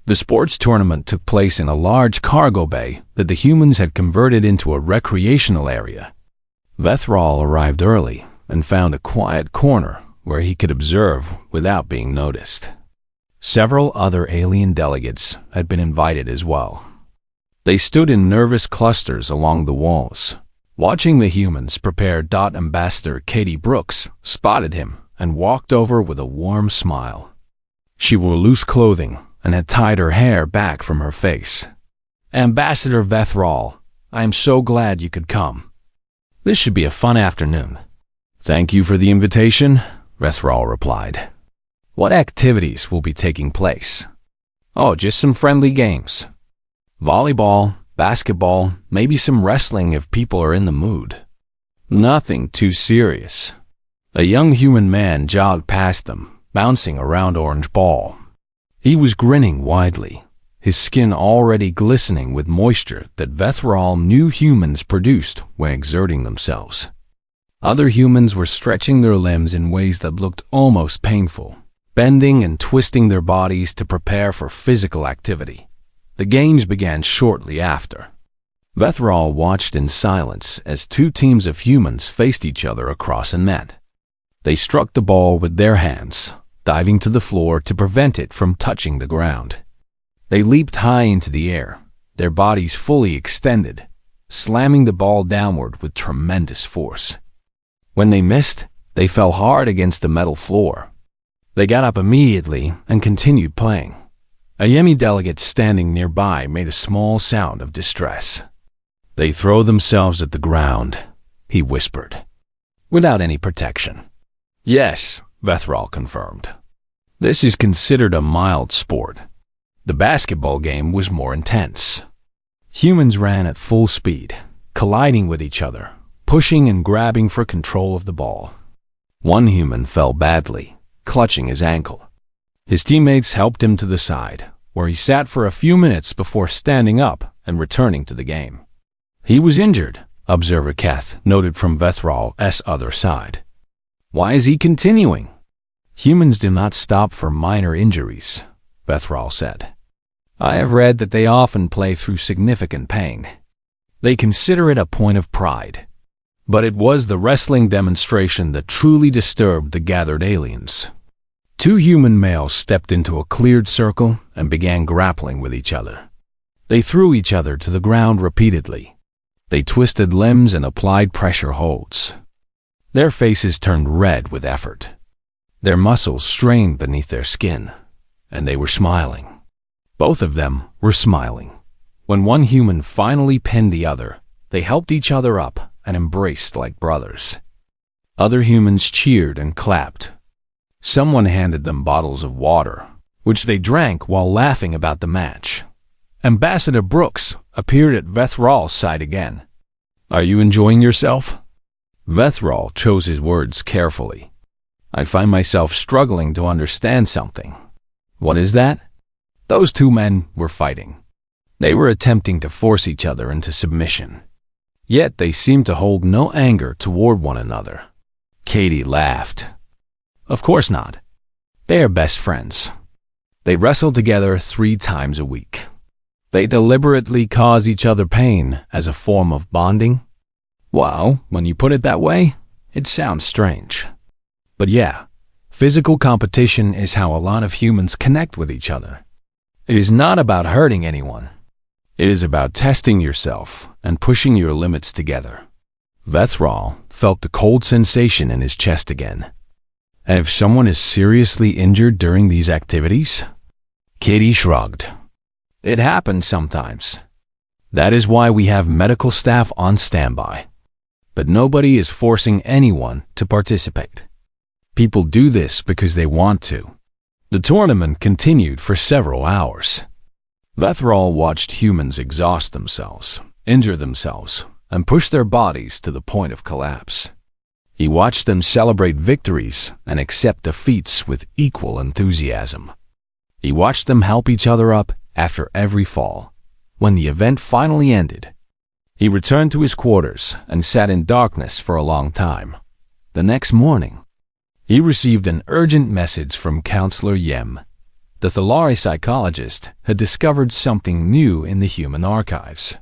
The sports tournament took place in a large cargo bay that the humans had converted into a recreational area. Vethral arrived early and found a quiet corner where he could observe without being noticed. Several other alien delegates had been invited as well. They stood in nervous clusters along the walls, watching the humans prepare. Ambassador Katie Brooks spotted him and walked over with a warm smile. She wore loose clothing and had tied her hair back from her face. "Ambassador Vethral, I am so glad you could come. This should be a fun afternoon." "Thank you for the invitation," Vethral replied. "What activities will be taking place?" "Oh, just some friendly games. Volleyball, basketball, maybe some wrestling if people are in the mood. Nothing too serious." A young human man jogged past them, bouncing a round orange ball. He was grinning widely, his skin already glistening with moisture that Vethral knew humans produced when exerting themselves. Other humans were stretching their limbs in ways that looked almost painful, bending and twisting their bodies to prepare for physical activity. The games began shortly after. Vethral watched in silence as two teams of humans faced each other across a net. They struck the ball with their hands, diving to the floor to prevent it from touching the ground. They leaped high into the air, their bodies fully extended, slamming the ball downward with tremendous force. When they missed, they fell hard against the metal floor. They got up immediately and continued playing. A Yemi delegate standing nearby made a small sound of distress. "They throw themselves at the ground," he whispered, "without any protection." "Yes," Vethral confirmed. "This is considered a mild sport." The basketball game was more intense. Humans ran at full speed, colliding with each other, pushing and grabbing for control of the ball. One human fell badly, clutching his ankle. His teammates helped him to the side, where he sat for a few minutes before standing up and returning to the game. "He was injured," Observer Keth noted from Vethral's other side. "Why is he continuing?" "Humans do not stop for minor injuries," Vethral said. "I have read that they often play through significant pain. They consider it a point of pride." But it was the wrestling demonstration that truly disturbed the gathered aliens. Two human males stepped into a cleared circle and began grappling with each other. They threw each other to the ground repeatedly. They twisted limbs and applied pressure holds. Their faces turned red with effort. Their muscles strained beneath their skin, and they were smiling. Both of them were smiling. When one human finally pinned the other, they helped each other up and embraced like brothers. Other humans cheered and clapped. Someone handed them bottles of water, which they drank while laughing about the match. Ambassador Brooks appeared at Vethral's side again. "Are you enjoying yourself?" Vethral chose his words carefully. "I find myself struggling to understand something." "What is that?" Those two men were fighting. They were attempting to force each other into submission. Yet they seemed to hold no anger toward one another. Katie laughed. "Of course not. They are best friends. They wrestle together 3 times a week. They deliberately cause each other pain as a form of bonding." "Well, when you put it that way, it sounds strange. But yeah, physical competition is how a lot of humans connect with each other. It is not about hurting anyone. It is about testing yourself and pushing your limits together." Vethral felt the cold sensation in his chest again. "And if someone is seriously injured during these activities?" Katie shrugged. "It happens sometimes. That is why we have medical staff on standby. But nobody is forcing anyone to participate. People do this because they want to." The tournament continued for several hours. Vethral watched humans exhaust themselves, injure themselves, and push their bodies to the point of collapse. He watched them celebrate victories and accept defeats with equal enthusiasm. He watched them help each other up after every fall. When the event finally ended, he returned to his quarters and sat in darkness for a long time. The next morning, he received an urgent message from Counselor Yem. The Thalari psychologist had discovered something new in the human archives.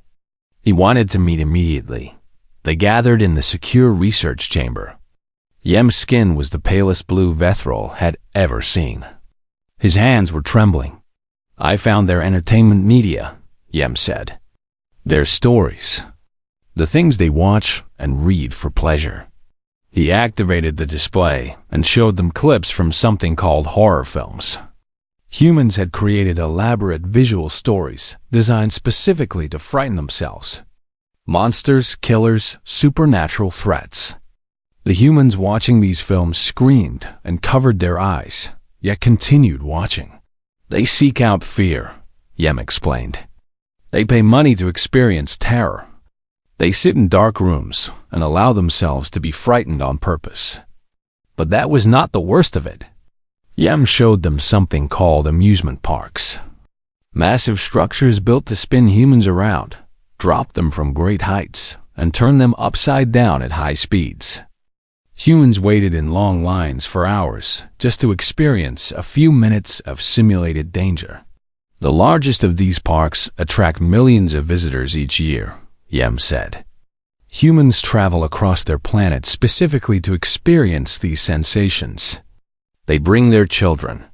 He wanted to meet immediately. They gathered in the secure research chamber. Yem's skin was the palest blue Vethrol had ever seen. His hands were trembling. "I found their entertainment media," Yem said. "Their stories. The things they watch and read for pleasure." He activated the display and showed them clips from something called horror films. Humans had created elaborate visual stories designed specifically to frighten themselves. Monsters, killers, supernatural threats. The humans watching these films screamed and covered their eyes, yet continued watching. "They seek out fear," Yem explained. "They pay money to experience terror. They sit in dark rooms and allow themselves to be frightened on purpose." But that was not the worst of it. Yem showed them something called amusement parks. Massive structures built to spin humans around, drop them from great heights, and turn them upside down at high speeds. Humans waited in long lines for hours just to experience a few minutes of simulated danger. The largest of these parks attract millions of visitors each year, Yem said. Humans travel across their planet specifically to experience these sensations. They bring their children.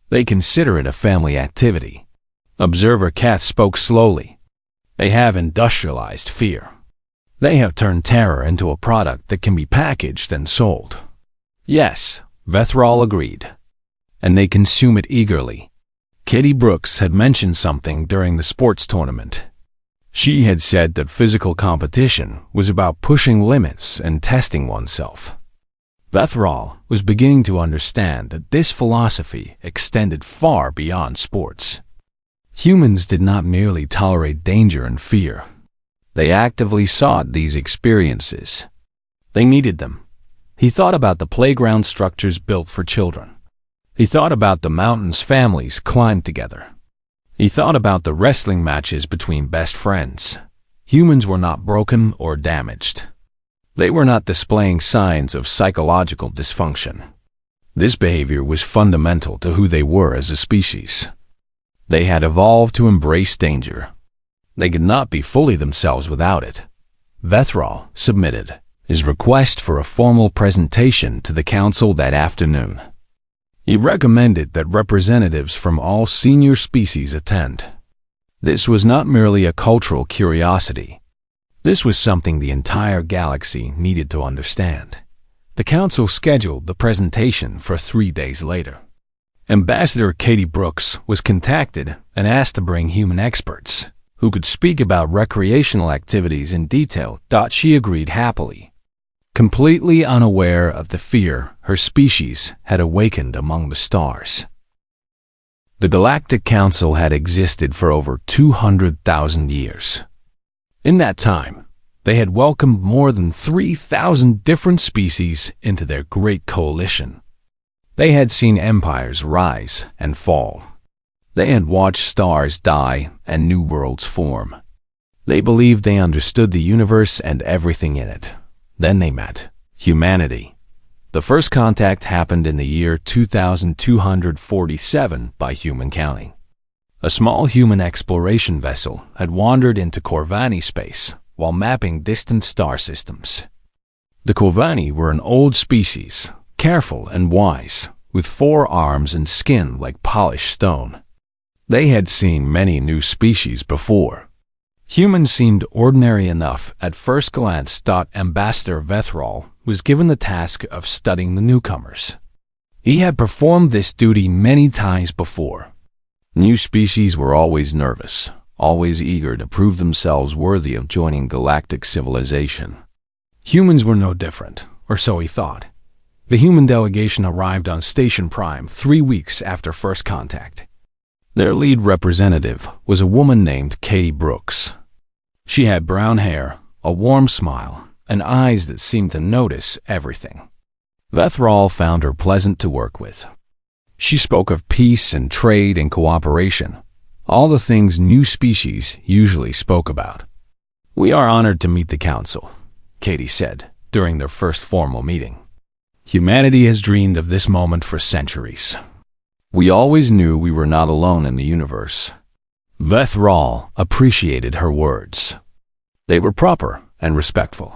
They consider it a family activity. Observer Kath spoke slowly. They have industrialized fear. They have turned terror into a product that can be packaged and sold. Yes, Vethrol agreed. And they consume it eagerly. Katie Brooks had mentioned something during the sports tournament. She had said that physical competition was about pushing limits and testing oneself. Vethrol was beginning to understand that this philosophy extended far beyond sports. Humans did not merely tolerate danger and fear. They actively sought these experiences. They needed them. He thought about the playground structures built for children. He thought about the mountains families climbed together. He thought about the wrestling matches between best friends. Humans were not broken or damaged. They were not displaying signs of psychological dysfunction. This behavior was fundamental to who they were as a species. They had evolved to embrace danger. They could not be fully themselves without it. Vethrol submitted his request for a formal presentation to the council that afternoon. He recommended that representatives from all senior species attend. This was not merely a cultural curiosity. This was something the entire galaxy needed to understand. The council scheduled the presentation for 3 days later. Ambassador Katie Brooks was contacted and asked to bring human experts who could speak about recreational activities in detail. She agreed happily, completely unaware of the fear her species had awakened among the stars. The Galactic Council had existed for over 200,000 years. In that time, they had welcomed more than 3,000 different species into their great coalition. They had seen empires rise and fall. They had watched stars die and new worlds form. They believed they understood the universe and everything in it. Then they met humanity. The first contact happened in the year 2247 by human counting. A small human exploration vessel had wandered into Corvani space while mapping distant star systems. The Corvani were an old species, careful and wise, with 4 arms and skin like polished stone. They had seen many new species before. Humans seemed ordinary enough at first glance. Ambassador Vethrol was given the task of studying the newcomers. He had performed this duty many times before. New species were always nervous, always eager to prove themselves worthy of joining galactic civilization. Humans were no different, or so he thought. The human delegation arrived on Station Prime 3 weeks after first contact. Their lead representative was a woman named Katie Brooks. She had brown hair, a warm smile, and eyes that seemed to notice everything. Vethrol found her pleasant to work with. She spoke of peace and trade and cooperation, all the things new species usually spoke about. "We are honored to meet the council," Katie said during their first formal meeting. "Humanity has dreamed of this moment for centuries. We always knew we were not alone in the universe. Vethral appreciated her words. They were proper and respectful.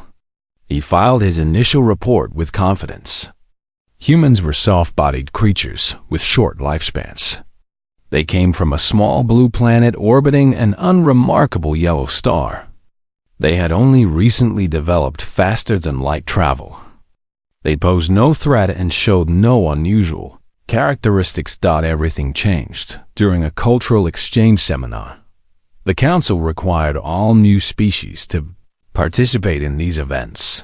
He filed his initial report with confidence. Humans were soft-bodied creatures with short lifespans. They came from a small blue planet orbiting an unremarkable yellow star. They had only recently developed faster-than-light travel. They posed no threat and showed no unusual characteristics. Everything changed during a cultural exchange seminar. The Council required all new species to participate in these events.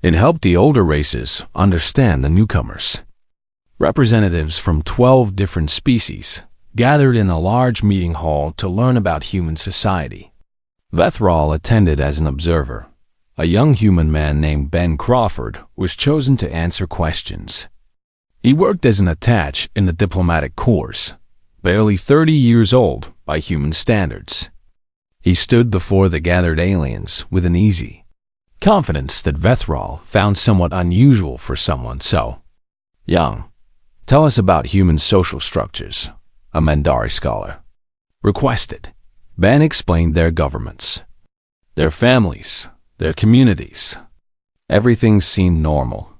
It helped the older races understand the newcomers. Representatives from 12 different species gathered in a large meeting hall to learn about human society. Vethral attended as an observer. A young human man named Ben Crawford was chosen to answer questions. He worked as an attach in the diplomatic corps, barely 30 years old by human standards. He stood before the gathered aliens with an easy confidence that Vethral found somewhat unusual for someone so young. Tell us about human social structures, a Mandari scholar requested. Ben explained their governments, their families, their communities. Everything seemed normal.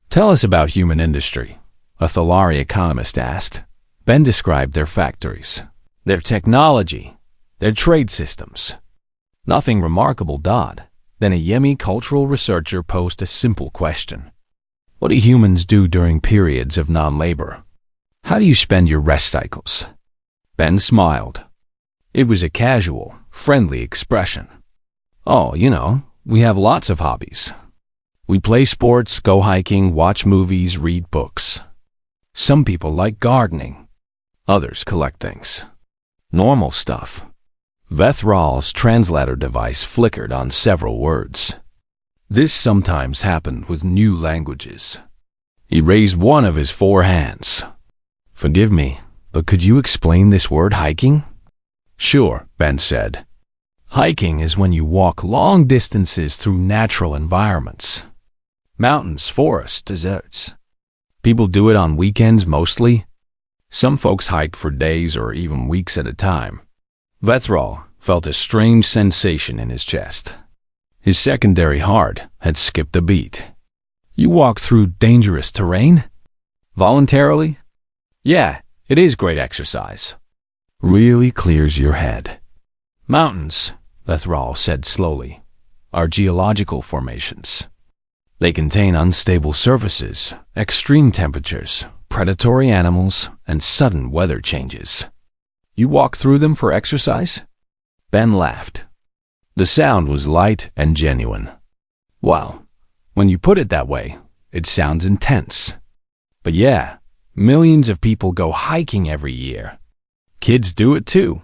Tell us about human industry, a Thalari economist asked. Ben described their factories, their technology, their trade systems. Nothing remarkable. Then a Yemi cultural researcher posed a simple question. What do humans do during periods of non-labor? How do you spend your rest cycles? Ben smiled. It was a casual, friendly expression. Oh, we have lots of hobbies. We play sports, go hiking, watch movies, read books. Some people like gardening. Others collect things. Normal stuff. Vethral's translator device flickered on several words. This sometimes happened with new languages. He raised one of his 4 hands. Forgive me, but could you explain this word hiking? Sure, Ben said. Hiking is when you walk long distances through natural environments. Mountains, forests, deserts. People do it on weekends mostly. Some folks hike for days or even weeks at a time. Vethral felt a strange sensation in his chest. His secondary heart had skipped a beat. You walk through dangerous terrain? Voluntarily? Yeah, it is great exercise. Really clears your head. Mountains, Vethral said slowly, are geological formations. They contain unstable surfaces, extreme temperatures, predatory animals, and sudden weather changes. You walk through them for exercise? Ben laughed. The sound was light and genuine. Wow, when you put it that way, it sounds intense. But yeah, millions of people go hiking every year. Kids do it too.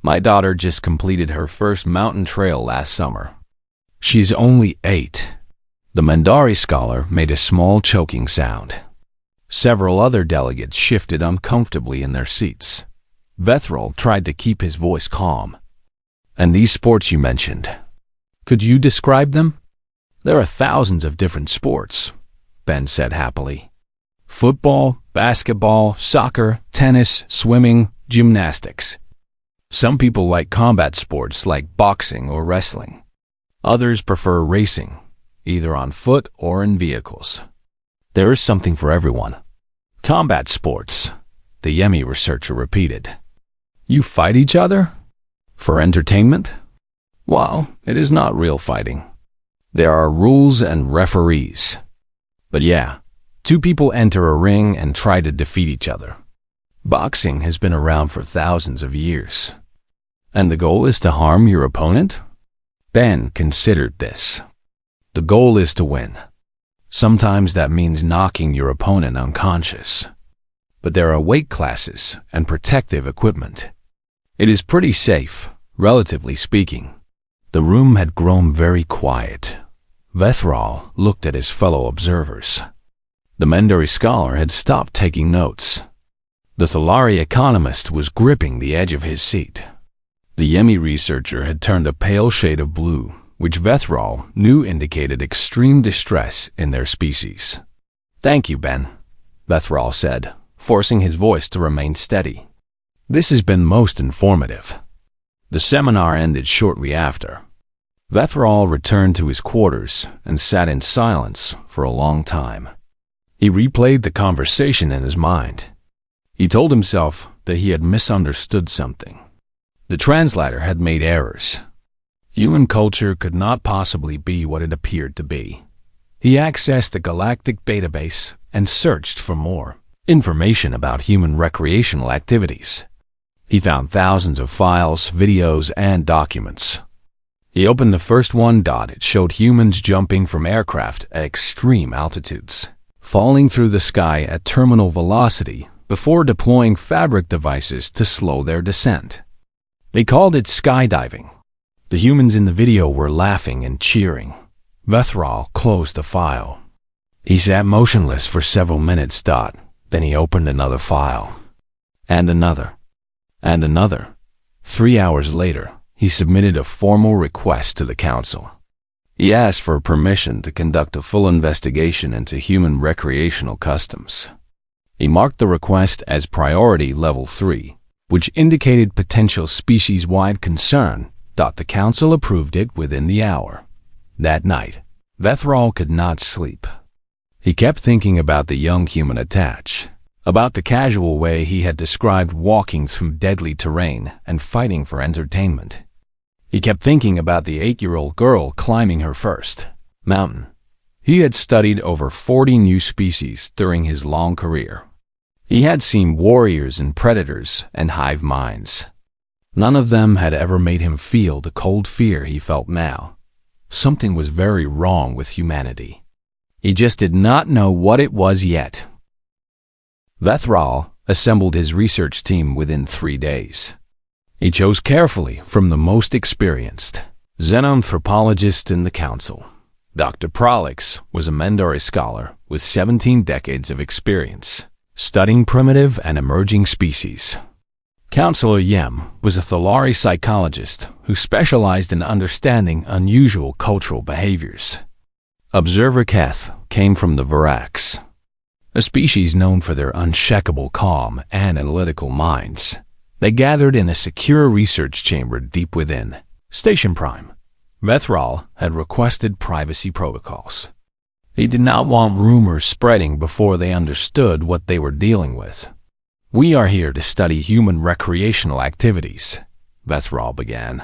My daughter just completed her first mountain trail last summer. She's only 8. The Mandari scholar made a small choking sound. Several other delegates shifted uncomfortably in their seats. Vethral tried to keep his voice calm. And these sports you mentioned, could you describe them? There are thousands of different sports, Ben said happily. Football, basketball, soccer, tennis, swimming, gymnastics. Some people like combat sports like boxing or wrestling. Others prefer racing, either on foot or in vehicles. There is something for everyone. Combat sports, the Yemi researcher repeated. You fight each other? For entertainment? Well, it is not real fighting. There are rules and referees. But yeah, 2 people enter a ring and try to defeat each other. Boxing has been around for thousands of years. And the goal is to harm your opponent? Ben considered this. The goal is to win. Sometimes that means knocking your opponent unconscious. But there are weight classes and protective equipment. It is pretty safe, relatively speaking. The room had grown very quiet. Vethral looked at his fellow observers. The Mandari scholar had stopped taking notes. The Thalari economist was gripping the edge of his seat. The Yemi researcher had turned a pale shade of blue, which Vethral knew indicated extreme distress in their species. Thank you, Ben, Vethral said, forcing his voice to remain steady. "This has been most informative." The seminar ended shortly after. Vethral returned to his quarters and sat in silence for a long time. He replayed the conversation in his mind. He told himself that he had misunderstood something. The translator had made errors. Human culture could not possibly be what it appeared to be. He accessed the Galactic database and searched for more information about human recreational activities. He found thousands of files, videos, and documents. He opened the first one. It showed humans jumping from aircraft at extreme altitudes, falling through the sky at terminal velocity before deploying fabric devices to slow their descent. They called it skydiving. The humans in the video were laughing and cheering. Vethral closed the file. He sat motionless for several minutes. Then he opened another file. And another. And another. 3 hours later, he submitted a formal request to the council. He asked for permission to conduct a full investigation into human recreational customs. He marked the request as Priority Level 3, which indicated potential species-wide concern. The council approved it within the hour. That night, Vethral could not sleep. He kept thinking about the young human attached, about the casual way he had described walking through deadly terrain and fighting for entertainment. He kept thinking about the 8-year-old girl climbing her first mountain. He had studied over 40 new species during his long career. He had seen warriors and predators and hive minds. None of them had ever made him feel the cold fear he felt now. Something was very wrong with humanity. He just did not know what it was yet. Vethral assembled his research team within 3 days. He chose carefully from the most experienced xenanthropologists in the council. Dr. Prolix was a Mendari scholar with 17 decades of experience, studying primitive and emerging species. Counselor Yem was a Thalari psychologist who specialized in understanding unusual cultural behaviors. Observer Keth came from the Varax, a species known for their unshakable calm and analytical minds. They gathered in a secure research chamber deep within Station Prime. Vethral had requested privacy protocols. He did not want rumors spreading before they understood what they were dealing with. "We are here to study human recreational activities," Vethral began.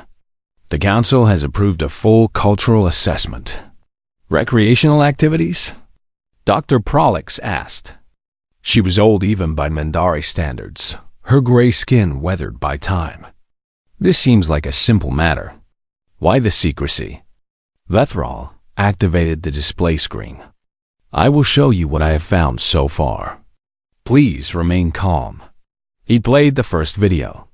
"The council has approved a full cultural assessment." "Recreational activities?" Dr. Prolix asked. She was old even by Mendari standards, her gray skin weathered by time. "This seems like a simple matter. Why the secrecy?" Vethral activated the display screen. "I will show you what I have found so far. Please remain calm." He played the first video.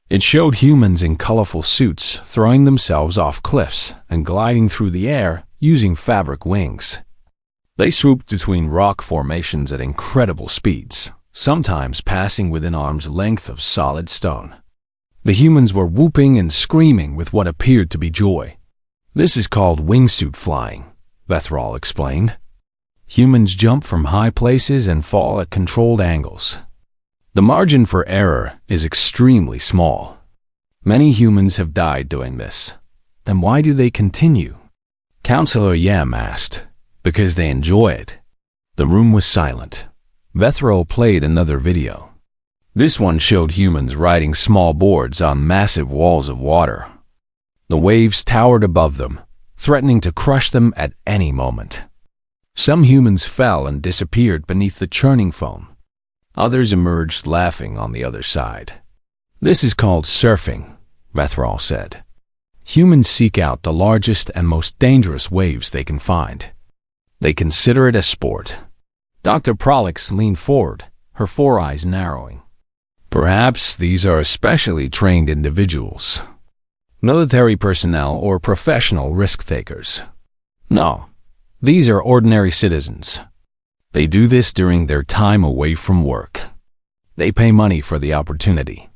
It showed humans in colorful suits throwing themselves off cliffs and gliding through the air using fabric wings. They swooped between rock formations at incredible speeds, sometimes passing within arm's length of solid stone. The humans were whooping and screaming with what appeared to be joy. "This is called wingsuit flying," Vethral explained. Humans jump from high places and fall at controlled angles. The margin for error is extremely small. Many humans have died doing this. Then why do they continue? Counselor Yem asked. "Because they enjoy it." The room was silent. Vethral played another video. This one showed humans riding small boards on massive walls of water. The waves towered above them, threatening to crush them at any moment. Some humans fell and disappeared beneath the churning foam. Others emerged laughing on the other side. "This is called surfing," Vethral said. Humans seek out the largest and most dangerous waves they can find. They consider it a sport. Dr. Prolix leaned forward, her 4 eyes narrowing. "Perhaps these are especially trained individuals. Military personnel or professional risk-takers. No. These are ordinary citizens. They do this during their time away from work. They pay money for the opportunity."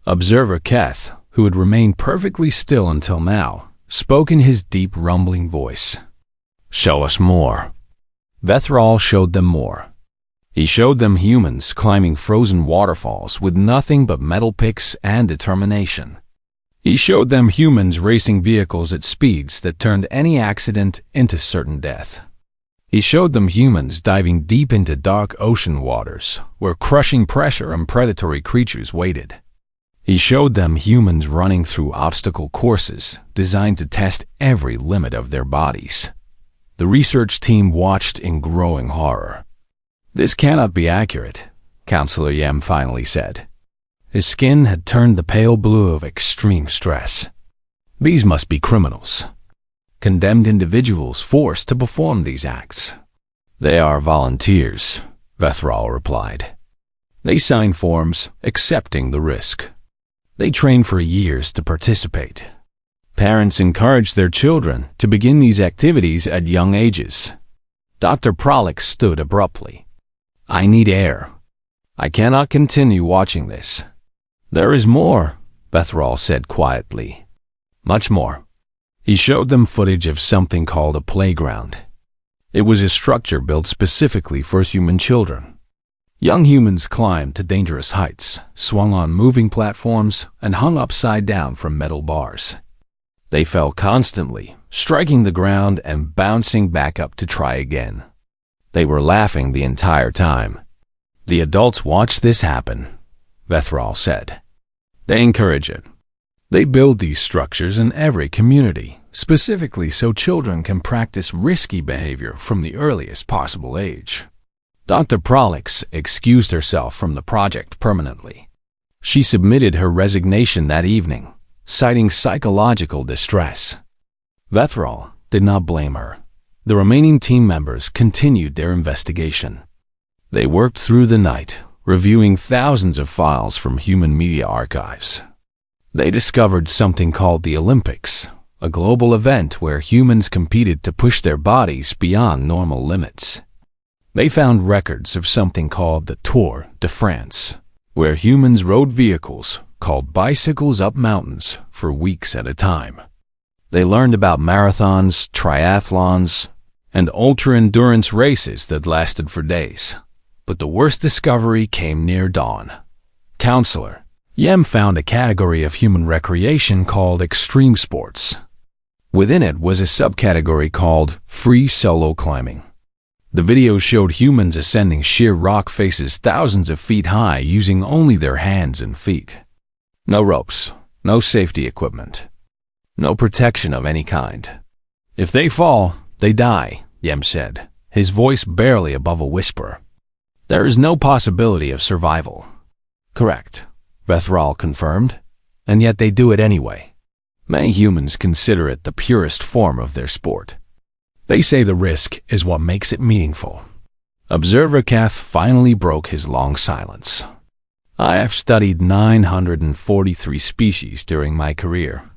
Observer Keth, who had remained perfectly still until now, spoke in his deep, rumbling voice. "Show us more." Vethral showed them more. He showed them humans climbing frozen waterfalls with nothing but metal picks and determination. He showed them humans racing vehicles at speeds that turned any accident into certain death. He showed them humans diving deep into dark ocean waters, where crushing pressure and predatory creatures waited. He showed them humans running through obstacle courses designed to test every limit of their bodies. The research team watched in growing horror. "This cannot be accurate," Counselor Yem finally said. His skin had turned the pale blue of extreme stress. "These must be criminals. Condemned individuals forced to perform these acts." "They are volunteers," Vethral replied. "They sign forms accepting the risk. They train for years to participate. Parents encourage their children to begin these activities at young ages." Dr. Prolix stood abruptly. "I need air. I cannot continue watching this." "There is more," Vethral said quietly. "Much more." He showed them footage of something called a playground. It was a structure built specifically for human children. Young humans climbed to dangerous heights, swung on moving platforms, and hung upside down from metal bars. They fell constantly, striking the ground and bouncing back up to try again. They were laughing the entire time. "The adults watch this happen," Vethral said. "They encourage it. They build these structures in every community, specifically so children can practice risky behavior from the earliest possible age." Dr. Prolix excused herself from the project permanently. She submitted her resignation that evening, citing psychological distress. Vethral did not blame her. The remaining team members continued their investigation. They worked through the night, reviewing thousands of files from human media archives. They discovered something called the Olympics, a global event where humans competed to push their bodies beyond normal limits. They found records of something called the Tour de France, where humans rode vehicles, called bicycles, up mountains for weeks at a time. They learned about marathons, triathlons, and ultra-endurance races that lasted for days. But the worst discovery came near dawn. Counselor Yem found a category of human recreation called extreme sports. Within it was a subcategory called free solo climbing. The video showed humans ascending sheer rock faces thousands of feet high using only their hands and feet. No ropes, no safety equipment, no protection of any kind. "If they fall, they die," Yem said, his voice barely above a whisper. "There is no possibility of survival." "Correct," Vethral confirmed, "and yet they do it anyway. Many humans consider it the purest form of their sport. They say the risk is what makes it meaningful." Observer Kath finally broke his long silence. "I have studied 943 species during my career.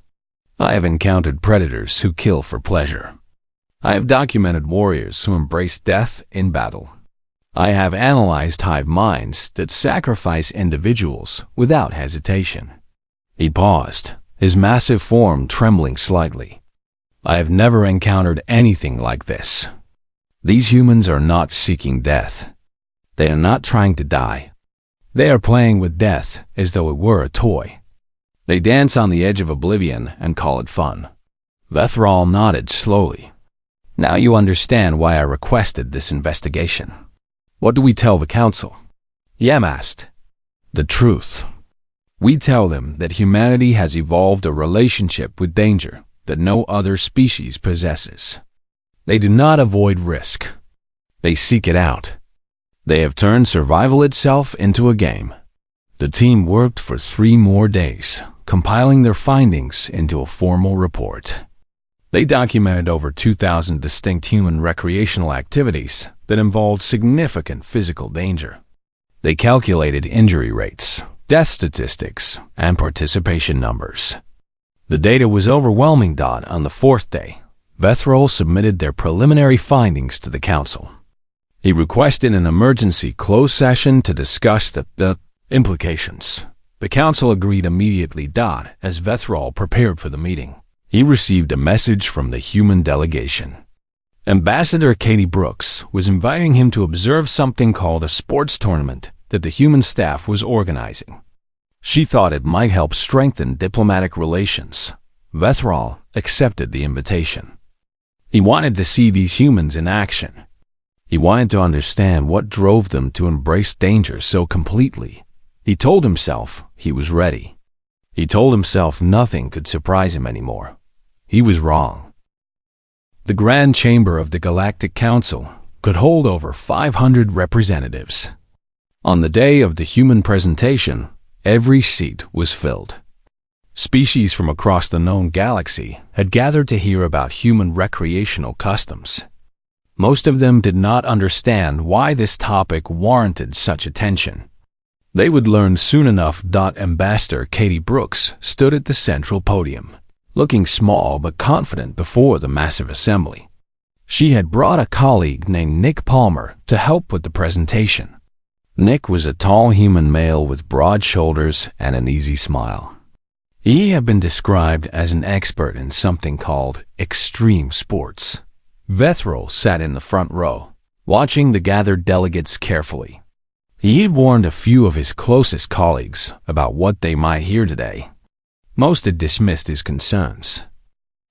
I have encountered predators who kill for pleasure. I have documented warriors who embrace death in battle. I have analyzed hive minds that sacrifice individuals without hesitation." He paused, his massive form trembling slightly. "I have never encountered anything like this. These humans are not seeking death. They are not trying to die. They are playing with death as though it were a toy. They dance on the edge of oblivion and call it fun." Vethral nodded slowly. "Now you understand why I requested this investigation." "What do we tell the council?" Yem asked. "The truth. We tell them that humanity has evolved a relationship with danger that no other species possesses. They do not avoid risk. They seek it out. They have turned survival itself into a game." The team worked for 3 more days, compiling their findings into a formal report. They documented over 2,000 distinct human recreational activities that involved significant physical danger. They calculated injury rates, death statistics, and participation numbers. The data was overwhelming. On the 4th day, Vethral submitted their preliminary findings to the council. He requested an emergency closed session to discuss the implications. The council agreed immediately. As Vethral prepared for the meeting, he received a message from the human delegation. Ambassador Katie Brooks was inviting him to observe something called a sports tournament that the human staff was organizing. She thought it might help strengthen diplomatic relations. Vethral accepted the invitation. He wanted to see these humans in action. He wanted to understand what drove them to embrace danger so completely. He told himself he was ready. He told himself nothing could surprise him anymore. He was wrong. The Grand Chamber of the Galactic Council could hold over 500 representatives. On the day of the human presentation, every seat was filled. Species from across the known galaxy had gathered to hear about human recreational customs. Most of them did not understand why this topic warranted such attention. They would learn soon enough. Ambassador Katie Brooks stood at the central podium, looking small but confident before the massive assembly. She had brought a colleague named Nick Palmer to help with the presentation. Nick was a tall human male with broad shoulders and an easy smile. He had been described as an expert in something called extreme sports. Vethral sat in the front row, watching the gathered delegates carefully. He had warned a few of his closest colleagues about what they might hear today. Most had dismissed his concerns.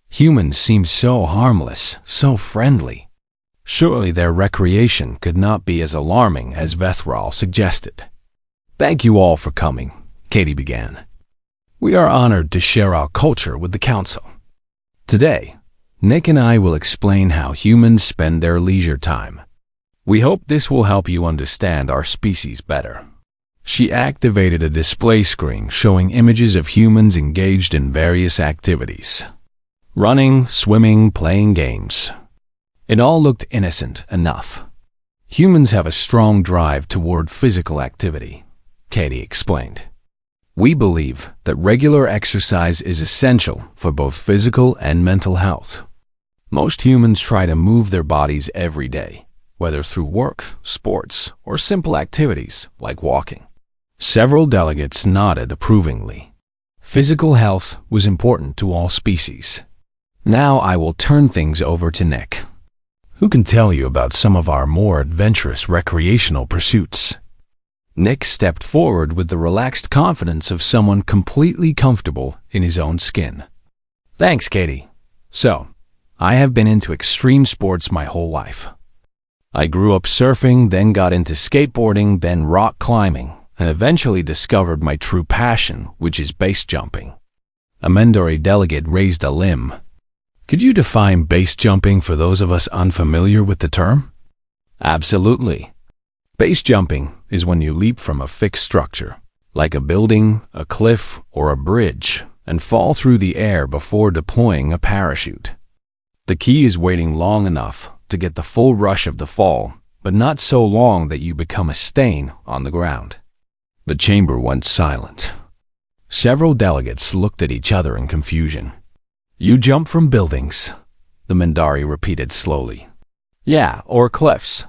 Humans seemed so harmless, so friendly. Surely their recreation could not be as alarming as Vethral suggested. "Thank you all for coming," Katie began. "We are honored to share our culture with the Council. Today, Nick and I will explain how humans spend their leisure time. We hope this will help you understand our species better." She activated a display screen showing images of humans engaged in various activities. Running, swimming, playing games. It all looked innocent enough. "Humans have a strong drive toward physical activity," Katie explained. "We believe that regular exercise is essential for both physical and mental health. Most humans try to move their bodies every day, whether through work, sports, or simple activities like walking." Several delegates nodded approvingly. Physical health was important to all species. Now I will turn things over to Nick, who can tell you about some of our more adventurous recreational pursuits. Nick stepped forward with the relaxed confidence of someone completely comfortable in his own skin. "Thanks, Katie. So, I have been into extreme sports my whole life. I grew up surfing, then got into skateboarding, then rock climbing, and eventually discovered my true passion, which is base jumping." A Mendori delegate raised a limb. "Could you define base jumping for those of us unfamiliar with the term?" "Absolutely. Base jumping is when you leap from a fixed structure, like a building, a cliff, or a bridge, and fall through the air before deploying a parachute. The key is waiting long enough to get the full rush of the fall, but not so long that you become a stain on the ground." The chamber went silent. Several delegates looked at each other in confusion. "You jump from buildings," the Mendari repeated slowly. "Yeah, or cliffs.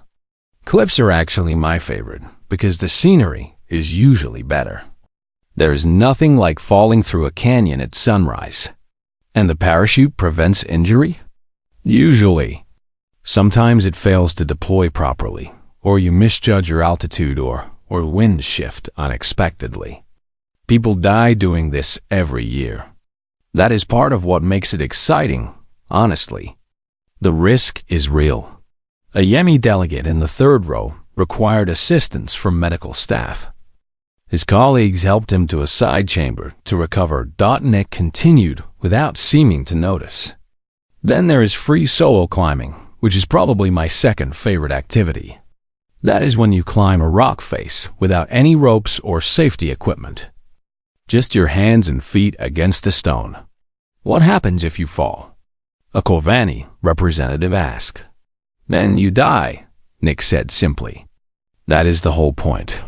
Cliffs are actually my favorite because the scenery is usually better. There is nothing like falling through a canyon at sunrise. And the parachute prevents injury? Usually. Sometimes it fails to deploy properly, or you misjudge your altitude or wind shift unexpectedly. People die doing this every year. That is part of what makes it exciting, honestly. The risk is real." A Yemi delegate in the third row required assistance from medical staff. His colleagues helped him to a side chamber to recover. Nick continued without seeming to notice. "Then there is free solo climbing, which is probably my second favorite activity. That is when you climb a rock face without any ropes or safety equipment. Just your hands and feet against the stone. What happens if you fall?" A Corvani representative asked. "Then you die," Nick said simply. "That is the whole point.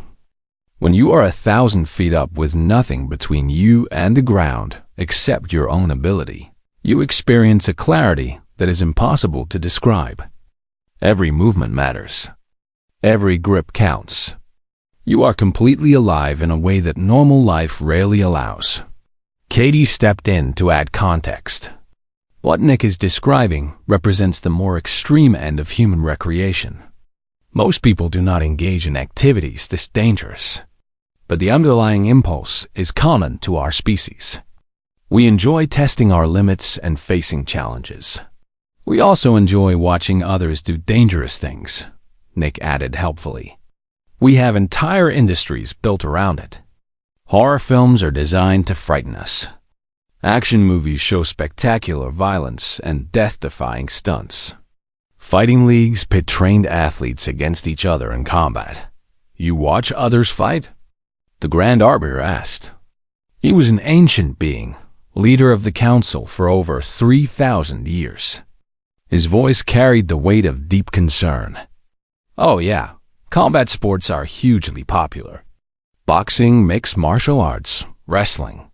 When you are 1,000 feet up with nothing between you and the ground except your own ability, you experience a clarity that is impossible to describe. Every movement matters. Every grip counts. You are completely alive in a way that normal life rarely allows." Katie stepped in to add context. What Nick is describing represents the more extreme end of human recreation. Most people do not engage in activities this dangerous, but the underlying impulse is common to our species. We enjoy testing our limits and facing challenges. We also enjoy watching others do dangerous things, Nick added helpfully. We have entire industries built around it. Horror films are designed to frighten us. Action movies show spectacular violence and death-defying stunts. Fighting leagues pit trained athletes against each other in combat. You watch others fight? The Grand Arbiter asked. He was an ancient being, leader of the council for over 3,000 years. His voice carried the weight of deep concern. Oh yeah, combat sports are hugely popular. Boxing, mixed martial arts, wrestling.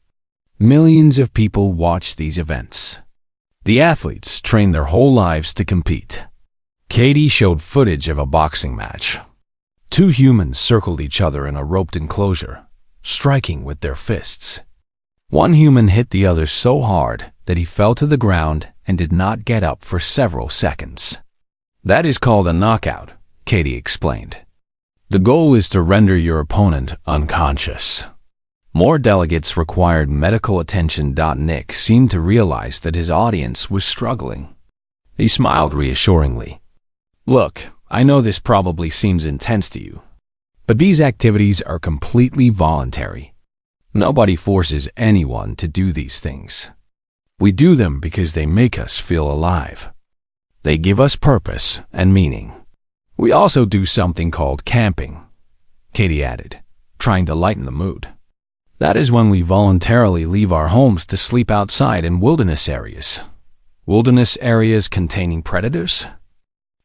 Millions of people watch these events. The athletes train their whole lives to compete. Katie showed footage of a boxing match. Two humans circled each other in a roped enclosure, striking with their fists. One human hit the other so hard that he fell to the ground and did not get up for several seconds. That is called a knockout, Katie explained. The goal is to render your opponent unconscious. More delegates required medical attention. Nick seemed to realize that his audience was struggling. He smiled reassuringly. Look, I know this probably seems intense to you, but these activities are completely voluntary. Nobody forces anyone to do these things. We do them because they make us feel alive. They give us purpose and meaning. We also do something called camping, Katie added, trying to lighten the mood. That is when we voluntarily leave our homes to sleep outside in wilderness areas. Wilderness areas containing predators?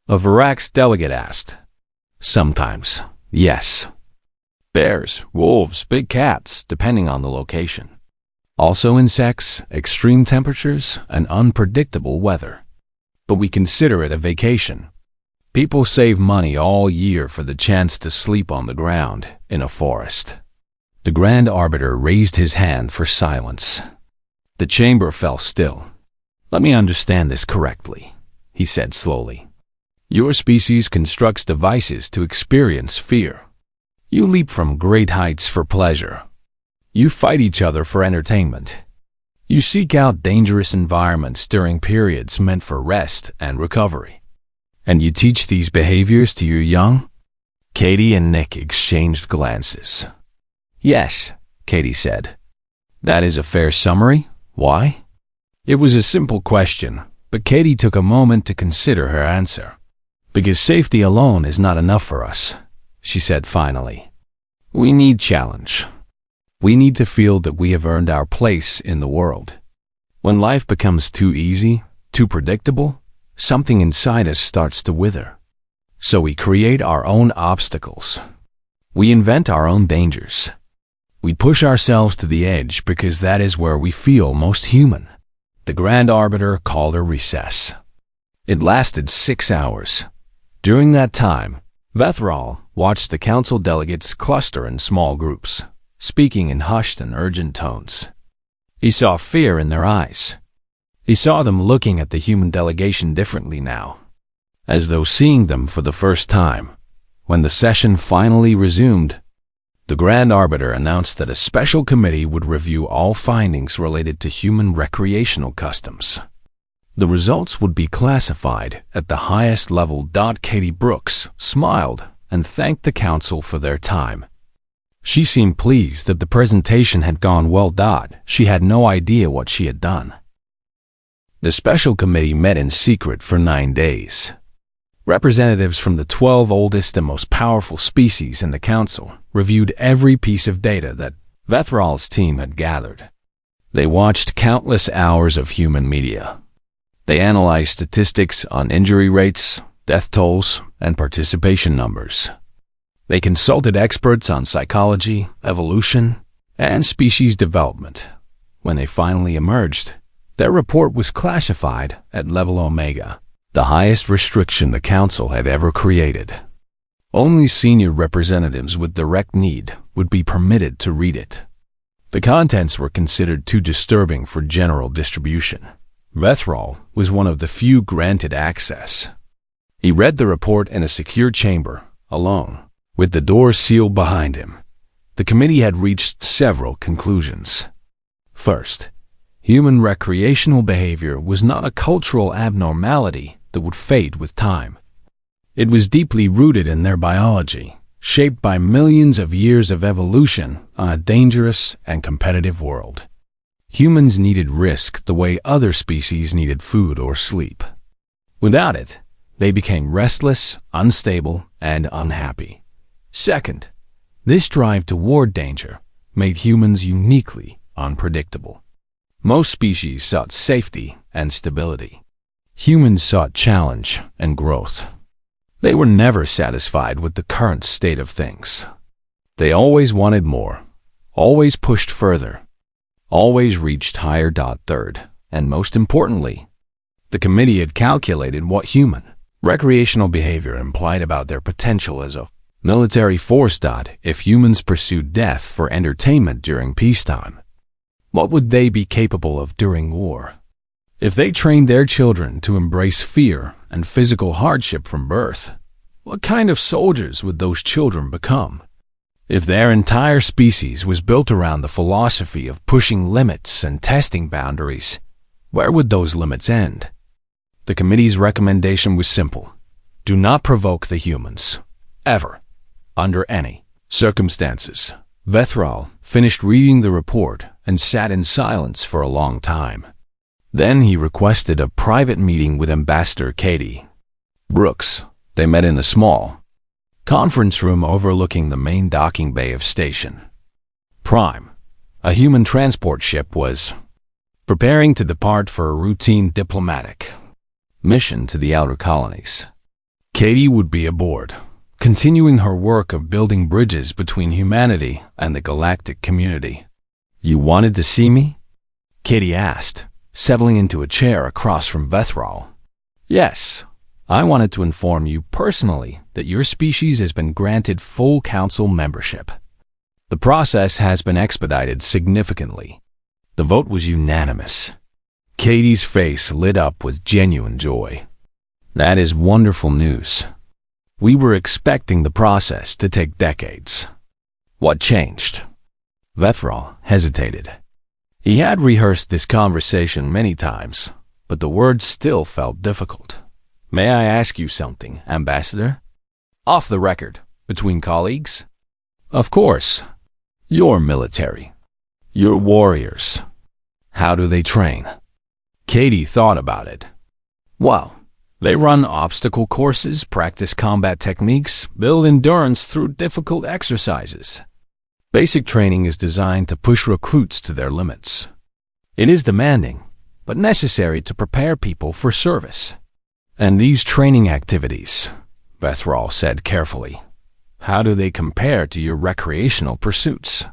A Varax delegate asked. Sometimes, yes. Bears, wolves, big cats, depending on the location. Also insects, extreme temperatures, and unpredictable weather. But we consider it a vacation. People save money all year for the chance to sleep on the ground in a forest. The Grand Arbiter raised his hand for silence. The chamber fell still. Let me understand this correctly, he said slowly. Your species constructs devices to experience fear. You leap from great heights for pleasure. You fight each other for entertainment. You seek out dangerous environments during periods meant for rest and recovery. And you teach these behaviors to your young? Katie and Nick exchanged glances. Yes, Katie said. That is a fair summary. Why? It was a simple question, but Katie took a moment to consider her answer. Because safety alone is not enough for us, she said finally. We need challenge. We need to feel that we have earned our place in the world. When life becomes too easy, too predictable, something inside us starts to wither. So we create our own obstacles. We invent our own dangers. We push ourselves to the edge because that is where we feel most human. The Grand Arbiter called a recess. It lasted 6 hours. During that time, Vethral watched the council delegates cluster in small groups, speaking in hushed and urgent tones. He saw fear in their eyes. He saw them looking at the human delegation differently now, as though seeing them for the first time. When the session finally resumed, the Grand Arbiter announced that a special committee would review all findings related to human recreational customs. The results would be classified at the highest level. Katie Brooks smiled and thanked the council for their time. She seemed pleased that the presentation had gone well. She had no idea what she had done. The special committee met in secret for 9 days. Representatives from the 12 oldest and most powerful species in the council reviewed every piece of data that Vethral's team had gathered. They watched countless hours of human media. They analyzed statistics on injury rates, death tolls, and participation numbers. They consulted experts on psychology, evolution, and species development. When they finally emerged, their report was classified at level Omega, the highest restriction the council had ever created. Only senior representatives with direct need would be permitted to read it. The contents were considered too disturbing for general distribution. Vethral was one of the few granted access. He read the report in a secure chamber, alone, with the doors sealed behind him. The committee had reached several conclusions. First, human recreational behavior was not a cultural abnormality that would fade with time. It was deeply rooted in their biology, shaped by millions of years of evolution on a dangerous and competitive world. Humans needed risk the way other species needed food or sleep. Without it, they became restless, unstable, and unhappy. Second, this drive toward danger made humans uniquely unpredictable. Most species sought safety and stability. Humans sought challenge and growth. They were never satisfied with the current state of things. They always wanted more, always pushed further, always reached higher. Third, and most importantly, the committee had calculated what human recreational behavior implied about their potential as a military force. If humans pursued death for entertainment during peacetime, what would they be capable of during war? If they trained their children to embrace fear and physical hardship from birth, what kind of soldiers would those children become? If their entire species was built around the philosophy of pushing limits and testing boundaries, where would those limits end? The committee's recommendation was simple. Do not provoke the humans, ever, under any circumstances. Vethral finished reading the report and sat in silence for a long time. Then he requested a private meeting with Ambassador Katie Brooks. They met in a small conference room overlooking the main docking bay of Station Prime. A human transport ship was preparing to depart for a routine diplomatic mission to the outer colonies. Katie would be aboard, continuing her work of building bridges between humanity and the galactic community. "You wanted to see me?" Katie asked, settling into a chair across from Vethral. "Yes, I wanted to inform you personally that your species has been granted full council membership. The process has been expedited significantly. The vote was unanimous." Katie's face lit up with genuine joy. "That is wonderful news. We were expecting the process to take decades." "What changed?" Vethral hesitated. He had rehearsed this conversation many times, but the words still felt difficult. "May I ask you something, Ambassador? Off the record, between colleagues?" "Of course. Your military. Your warriors. How do they train?" Katie thought about it. "Well, they run obstacle courses, practice combat techniques, build endurance through difficult exercises. Basic training is designed to push recruits to their limits. It is demanding, but necessary to prepare people for service. And these training activities," Vethral said carefully, "how do they compare to your recreational pursuits?"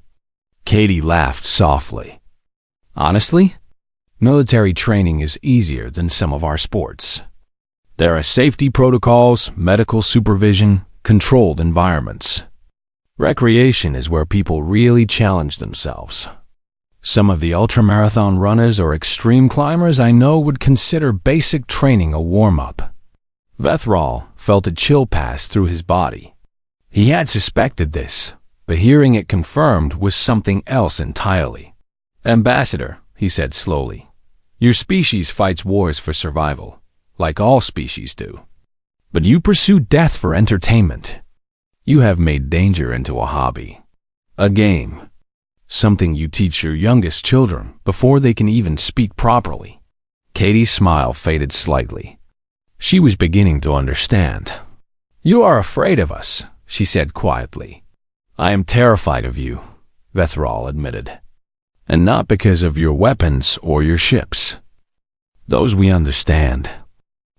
Katie laughed softly. "Honestly, military training is easier than some of our sports. There are safety protocols, medical supervision, controlled environments. Recreation is where people really challenge themselves. Some of the ultramarathon runners or extreme climbers I know would consider basic training a warm-up." Vethral felt a chill pass through his body. He had suspected this, but hearing it confirmed was something else entirely. "Ambassador," he said slowly, "your species fights wars for survival, like all species do. But you pursue death for entertainment. You have made danger into a hobby, a game, something you teach your youngest children before they can even speak properly." Katie's smile faded slightly. She was beginning to understand. "You are afraid of us," she said quietly. "I am terrified of you," Vethral admitted. "And not because of your weapons or your ships. Those we understand.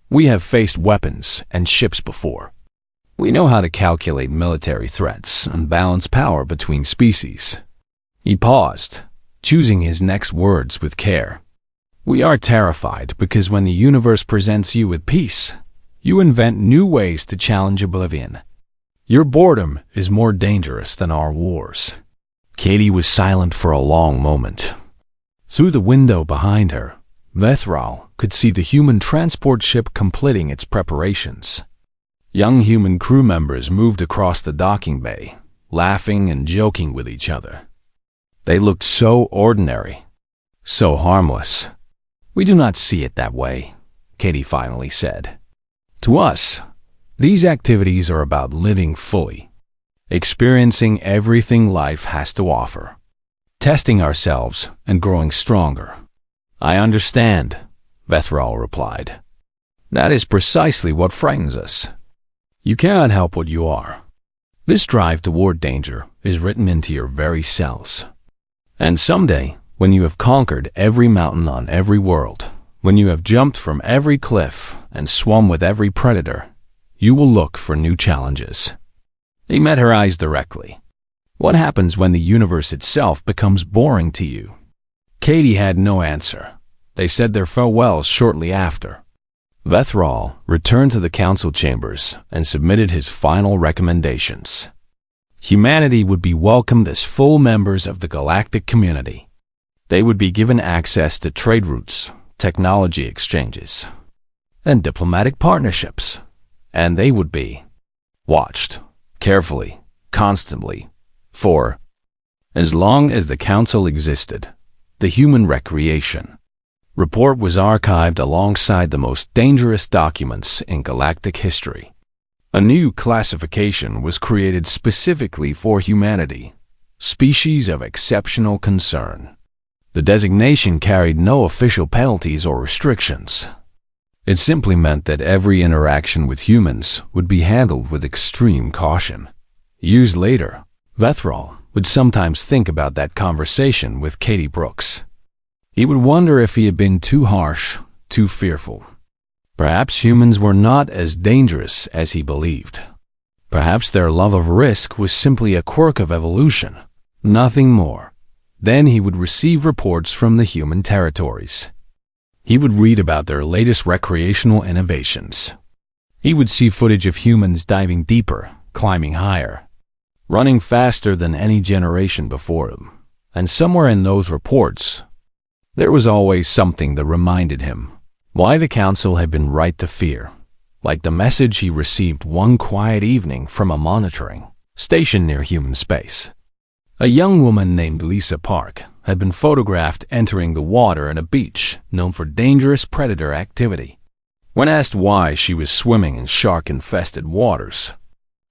We have faced weapons and ships before. We know how to calculate military threats and balance power between species." He paused, choosing his next words with care. "We are terrified because when the universe presents you with peace, you invent new ways to challenge oblivion. Your boredom is more dangerous than our wars." Katie was silent for a long moment. Through the window behind her, Vethral could see the human transport ship completing its preparations. Young human crew members moved across the docking bay, laughing and joking with each other. They looked so ordinary, so harmless. "We do not see it that way," Katie finally said. "To us, these activities are about living fully, experiencing everything life has to offer, testing ourselves and growing stronger." "I understand," Vethral replied. "That is precisely what frightens us. You cannot help what you are. This drive toward danger is written into your very cells. And someday, when you have conquered every mountain on every world, when you have jumped from every cliff and swum with every predator, you will look for new challenges." He met her eyes directly. "What happens when the universe itself becomes boring to you?" Katie had no answer. They said their farewells shortly after. Vethral returned to the council chambers and submitted his final recommendations. Humanity would be welcomed as full members of the galactic community. They would be given access to trade routes, technology exchanges, and diplomatic partnerships. And they would be watched carefully, constantly, for as long as the council existed. The human recreation report was archived alongside the most dangerous documents in galactic history. A new classification was created specifically for humanity, species of exceptional concern. The designation carried no official penalties or restrictions. It simply meant that every interaction with humans would be handled with extreme caution. Years later, Vethral would sometimes think about that conversation with Katie Brooks. He would wonder if he had been too harsh, too fearful. Perhaps humans were not as dangerous as he believed. Perhaps their love of risk was simply a quirk of evolution, nothing more. Then he would receive reports from the human territories. He would read about their latest recreational innovations. He would see footage of humans diving deeper, climbing higher, running faster than any generation before them. And somewhere in those reports, there was always something that reminded him why the council had been right to fear, like the message he received one quiet evening from a monitoring station near human space. A young woman named Lisa Park had been photographed entering the water at a beach known for dangerous predator activity. When asked why she was swimming in shark-infested waters,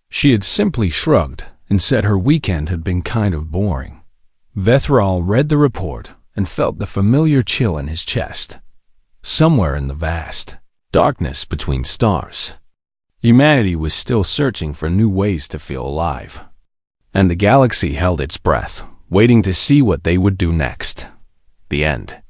she had simply shrugged and said her weekend had been kind of boring. Vethral read the report and felt the familiar chill in his chest. Somewhere in the vast darkness between stars, humanity was still searching for new ways to feel alive. And the galaxy held its breath, waiting to see what they would do next. The end.